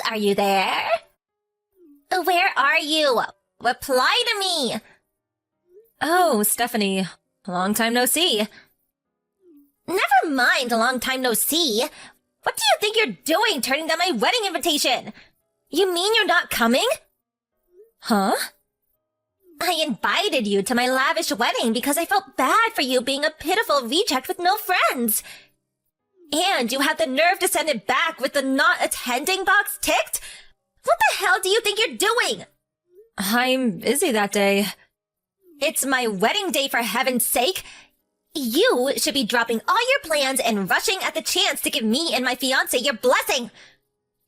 are you there? Where are you? Reply to me! Oh, Stephanie. Long time no see. Never mind a long time no see. What do you think you're doing turning down my wedding invitation? You mean you're not coming? Huh? I invited you to my lavish wedding because I felt bad for you being a pitiful reject with no friends. And you have the nerve to send it back with the not attending box ticked? What the hell do you think you're doing? I'm busy that day. It's my wedding day, for heaven's sake. You should be dropping all your plans and rushing at the chance to give me and my fiancé your blessing.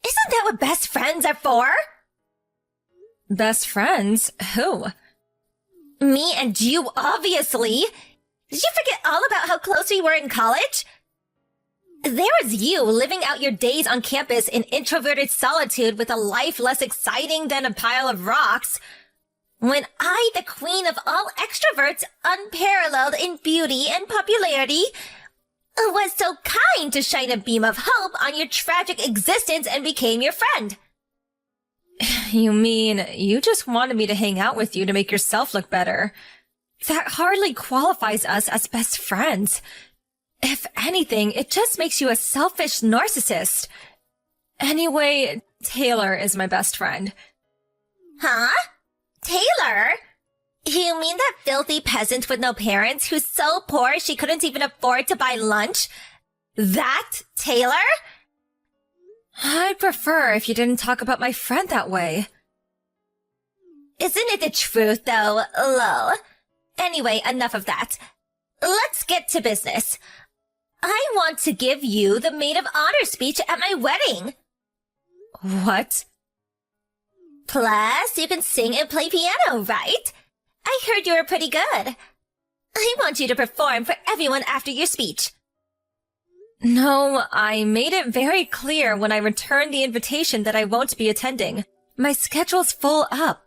Isn't that what best friends are for? Best friends? Who? Me and you, obviously. Did you forget all about how close we were in college? There was you living out your days on campus in introverted solitude with a life less exciting than a pile of rocks. When I, the queen of all extroverts, unparalleled in beauty and popularity, was so kind to shine a beam of hope on your tragic existence and became your friend. You mean you just wanted me to hang out with you to make yourself look better? That hardly qualifies us as best friends. If anything, it just makes you a selfish narcissist. Anyway, Taylor is my best friend. Huh? Taylor? You mean that filthy peasant with no parents who's so poor she couldn't even afford to buy lunch? That Taylor? I'd prefer if you didn't talk about my friend that way. Isn't it the truth, though, lol? Anyway, enough of that. Let's get to business. I want to give you the maid of honor speech at my wedding. What? Plus, you can sing and play piano, right? I heard you were pretty good. I want you to perform for everyone after your speech. No, I made it very clear when I returned the invitation that I won't be attending. My schedule's full up.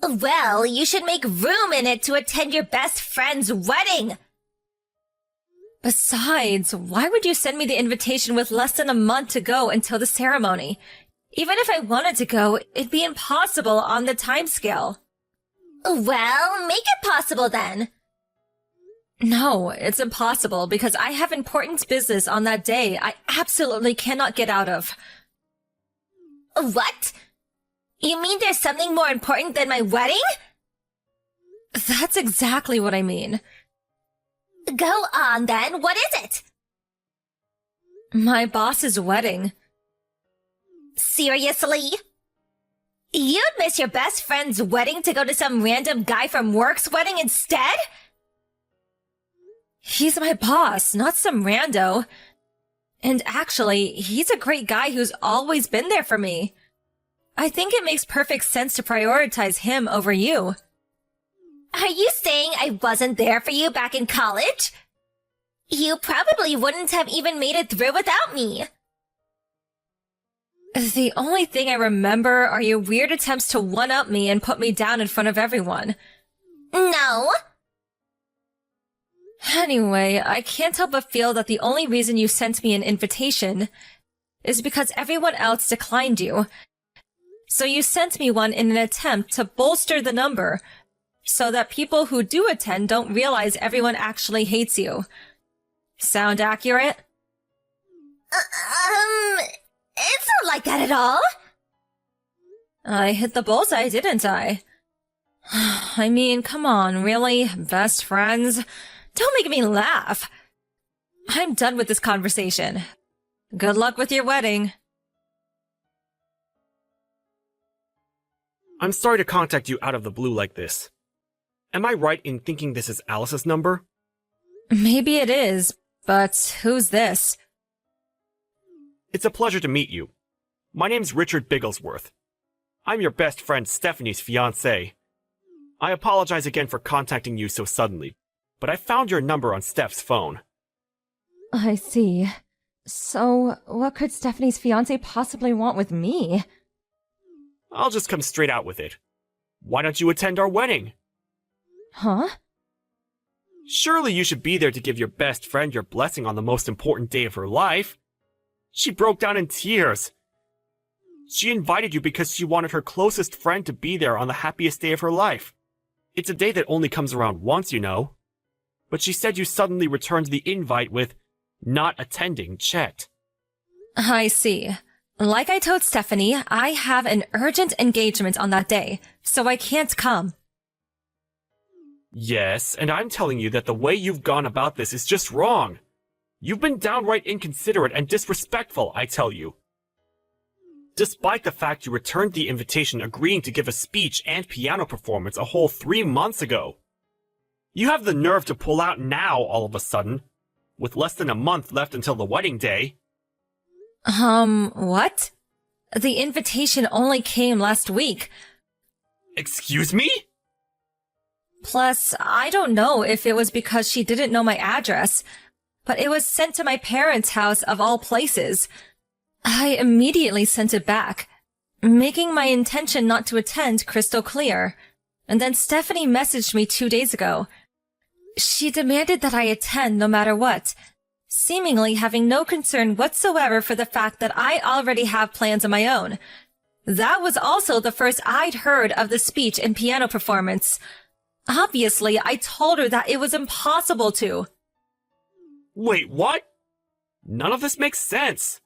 Well, you should make room in it to attend your best friend's wedding. Besides, why would you send me the invitation with less than a month to go until the ceremony? Even if I wanted to go, it'd be impossible on the timescale. Well, make it possible then. No, it's impossible because I have important business on that day I absolutely cannot get out of. What? You mean there's something more important than my wedding? That's exactly what I mean. Go on then, what is it? My boss's wedding. Seriously? You'd miss your best friend's wedding to go to some random guy from work's wedding instead? He's my boss, not some rando. And actually, he's a great guy who's always been there for me. I think it makes perfect sense to prioritize him over you. Are you saying I wasn't there for you back in college? You probably wouldn't have even made it through without me. The only thing I remember are your weird attempts to one-up me and put me down in front of everyone. No. Anyway, I can't help but feel that the only reason you sent me an invitation is because everyone else declined you. So you sent me one in an attempt to bolster the number, so that people who do attend don't realize everyone actually hates you. Sound accurate? It's not like that at all. I hit the bullseye, didn't I? I mean, come on, really? Best friends? Don't make me laugh. I'm done with this conversation. Good luck with your wedding. I'm sorry to contact you out of the blue like this. Am I right in thinking this is Alice's number? Maybe it is, but who's this? It's a pleasure to meet you. My name's Richard Bigglesworth. I'm your best friend Stephanie's fiancé. I apologize again for contacting you so suddenly, but I found your number on Steph's phone. I see. So, what could Stephanie's fiancé possibly want with me? I'll just come straight out with it. Why don't you attend our wedding? Huh? Surely you should be there to give your best friend your blessing on the most important day of her life. She broke down in tears. She invited you because she wanted her closest friend to be there on the happiest day of her life. It's a day that only comes around once, you know. But she said you suddenly returned the invite with not attending checked. I see. Like I told Stephanie, I have an urgent engagement on that day, so I can't come. Yes, and I'm telling you that the way you've gone about this is just wrong. You've been downright inconsiderate and disrespectful, I tell you. Despite the fact you returned the invitation agreeing to give a speech and piano performance a whole 3 months ago. You have the nerve to pull out now all of a sudden, with less than a month left until the wedding day. What? The invitation only came last week. Excuse me? Plus, I don't know if it was because she didn't know my address, but it was sent to my parents' house of all places. I immediately sent it back, making my intention not to attend crystal clear. And then Stephanie messaged me 2 days ago. She demanded that I attend no matter what, seemingly having no concern whatsoever for the fact that I already have plans of my own. That was also the first I'd heard of the speech and piano performance. Obviously, I told her that it was impossible to. Wait, what? None of this makes sense.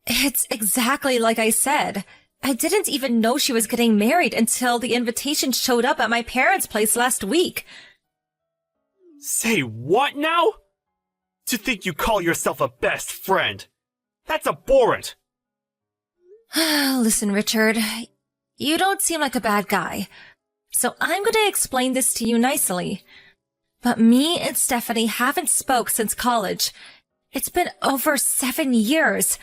It's exactly like I said. I didn't even know she was getting married until the invitation showed up at my parents' place last week. Say what now? To think you call yourself a best friend. That's abhorrent. Listen, Richard, you don't seem like a bad guy, so I'm going to explain this to you nicely. But me and Stephanie haven't spoke since college. It's been over 7 years.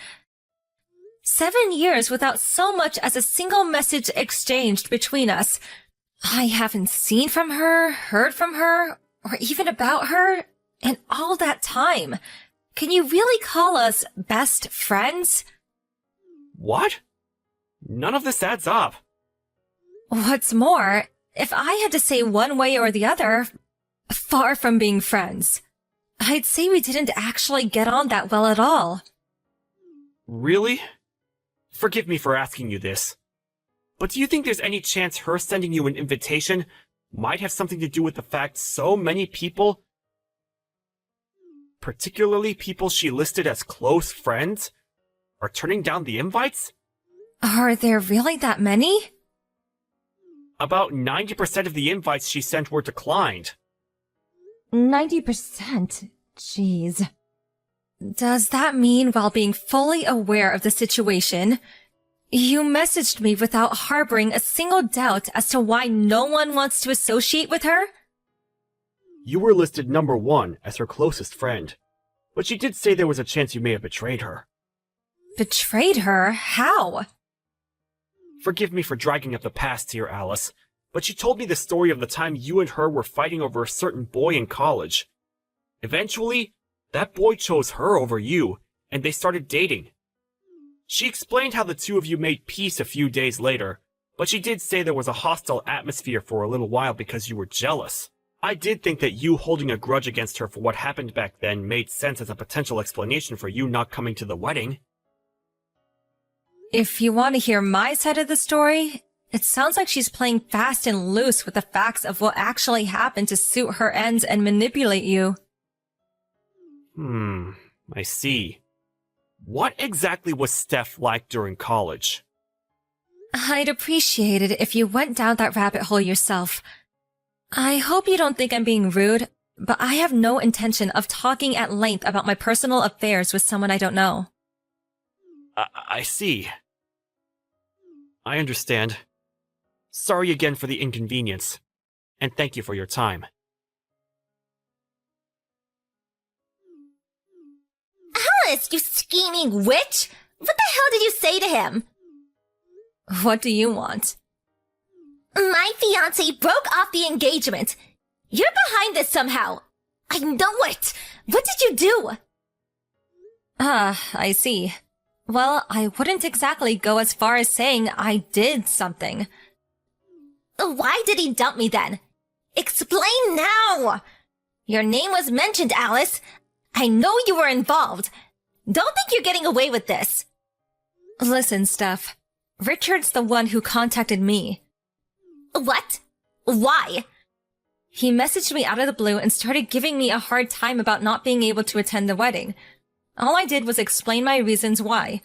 7 years without so much as a single message exchanged between us. I haven't seen from her, heard from her, or even about her in all that time. Can you really call us best friends? What? None of this adds up. What's more, if I had to say one way or the other, far from being friends, I'd say we didn't actually get on that well at all. Really? Forgive me for asking you this, but do you think there's any chance her sending you an invitation might have something to do with the fact so many people, particularly people she listed as close friends, are turning down the invites? Are there really that many? About 90% of the invites she sent were declined. 90%? Jeez. Does that mean, while being fully aware of the situation, you messaged me without harboring a single doubt as to why no one wants to associate with her? You were listed number 1 as her closest friend, but she did say there was a chance you may have betrayed her. Betrayed her? How? Forgive me for dragging up the past here, Alice, but she told me the story of the time you and her were fighting over a certain boy in college. Eventually, that boy chose her over you, and they started dating. She explained how the two of you made peace a few days later, but she did say there was a hostile atmosphere for a little while because you were jealous. I did think that you holding a grudge against her for what happened back then made sense as a potential explanation for you not coming to the wedding. If you want to hear my side of the story, it sounds like she's playing fast and loose with the facts of what actually happened to suit her ends and manipulate you. I see. What exactly was Steph like during college? I'd appreciate it if you went down that rabbit hole yourself. I hope you don't think I'm being rude, but I have no intention of talking at length about my personal affairs with someone I don't know. I see. I understand. Sorry again for the inconvenience, and thank you for your time. Alice, you scheming witch! What the hell did you say to him? What do you want? My fiancé broke off the engagement. You're behind this somehow. I know it. What did you do? I see. Well, I wouldn't exactly go as far as saying I did something. Why did he dump me then? Explain now! Your name was mentioned, Alice. I know you were involved. Don't think you're getting away with this. Listen, Steph. Richard's the one who contacted me. What? Why? He messaged me out of the blue and started giving me a hard time about not being able to attend the wedding. All I did was explain my reasons why.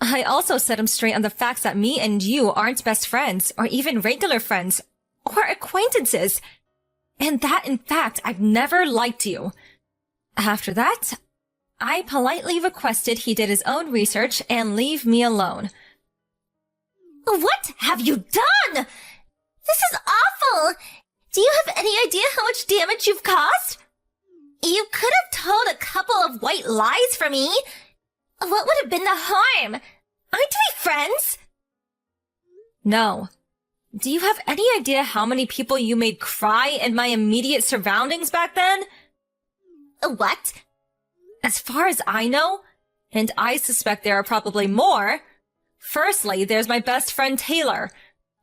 I also set him straight on the facts that me and you aren't best friends, or even regular friends, or acquaintances, and that, in fact, I've never liked you. After that, I politely requested he did his own research and leave me alone. What have you done? This is awful! Do you have any idea how much damage you've caused? You could have told a couple of white lies for me. What would have been the harm? Aren't we friends? No. Do you have any idea how many people you made cry in my immediate surroundings back then? What? As far as I know, and I suspect there are probably more, firstly, there's my best friend Taylor,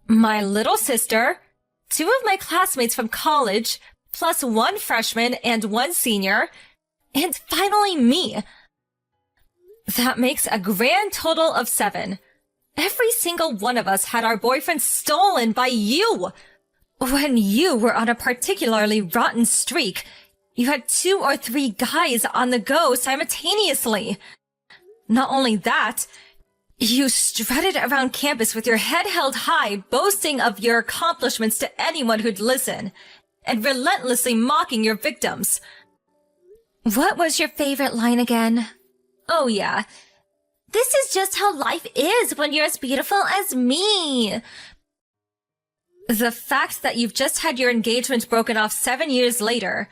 my little sister, 2 of my classmates from college, plus 1 freshman and 1 senior, and finally me. That makes a grand total of 7. Every single one of us had our boyfriends stolen by you. When you were on a particularly rotten streak, you had 2 or 3 guys on the go simultaneously. Not only that, you strutted around campus with your head held high, boasting of your accomplishments to anyone who'd listen, and relentlessly mocking your victims. What was your favorite line again? Oh yeah. This is just how life is when you're as beautiful as me. The fact that you've just had your engagement broken off 7 years later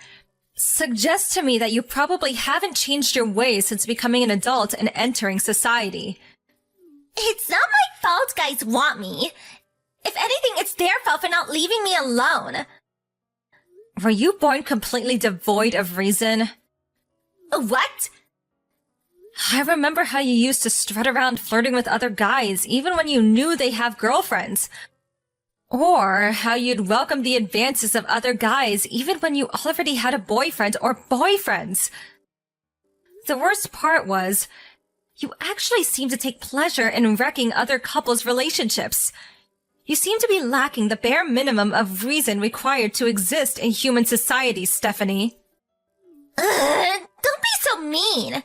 suggests to me that you probably haven't changed your ways since becoming an adult and entering society. It's not my fault guys want me. If anything, it's their fault for not leaving me alone. Were you born completely devoid of reason? What? I remember how you used to strut around flirting with other guys, even when you knew they have girlfriends. Or how you'd welcome the advances of other guys, even when you already had a boyfriend or boyfriends. The worst part was, you actually seemed to take pleasure in wrecking other couples' relationships. You seem to be lacking the bare minimum of reason required to exist in human society, Stephanie. Don't be so mean.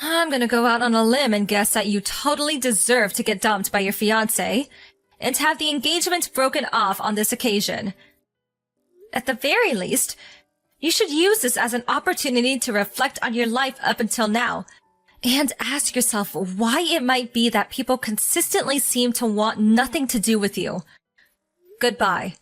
I'm gonna go out on a limb and guess that you totally deserve to get dumped by your fiancé and have the engagement broken off on this occasion. At the very least, you should use this as an opportunity to reflect on your life up until now and ask yourself why it might be that people consistently seem to want nothing to do with you. Goodbye.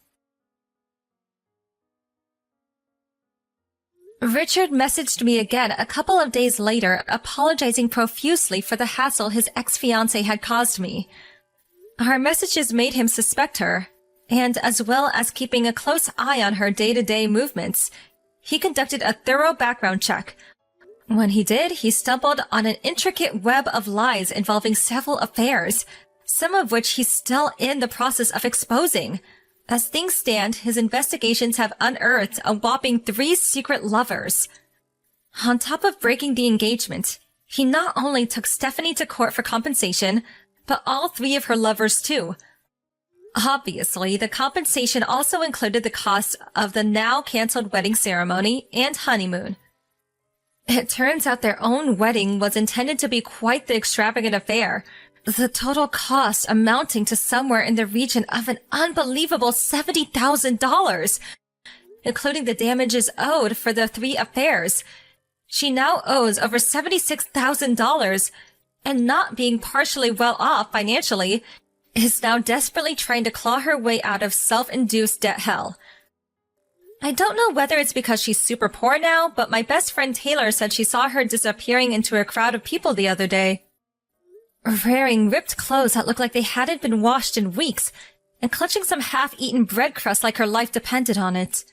Richard messaged me again a couple of days later, apologizing profusely for the hassle his ex-fiancée had caused me. Our messages made him suspect her, and as well as keeping a close eye on her day-to-day movements, he conducted a thorough background check. When he did, he stumbled on an intricate web of lies involving several affairs, some of which he's still in the process of exposing. As things stand, his investigations have unearthed a whopping 3 secret lovers. On top of breaking the engagement, he not only took Stephanie to court for compensation, but all 3 of her lovers too. Obviously, the compensation also included the cost of the now canceled wedding ceremony and honeymoon. It turns out their own wedding was intended to be quite the extravagant affair, the total cost amounting to somewhere in the region of an unbelievable $70,000, including the damages owed for the 3 affairs. She now owes over $76,000, and not being partially well off financially, is now desperately trying to claw her way out of self-induced debt hell. I don't know whether it's because she's super poor now, but my best friend Taylor said she saw her disappearing into a crowd of people the other day, wearing ripped clothes that looked like they hadn't been washed in weeks, and clutching some half-eaten bread crust like her life depended on it.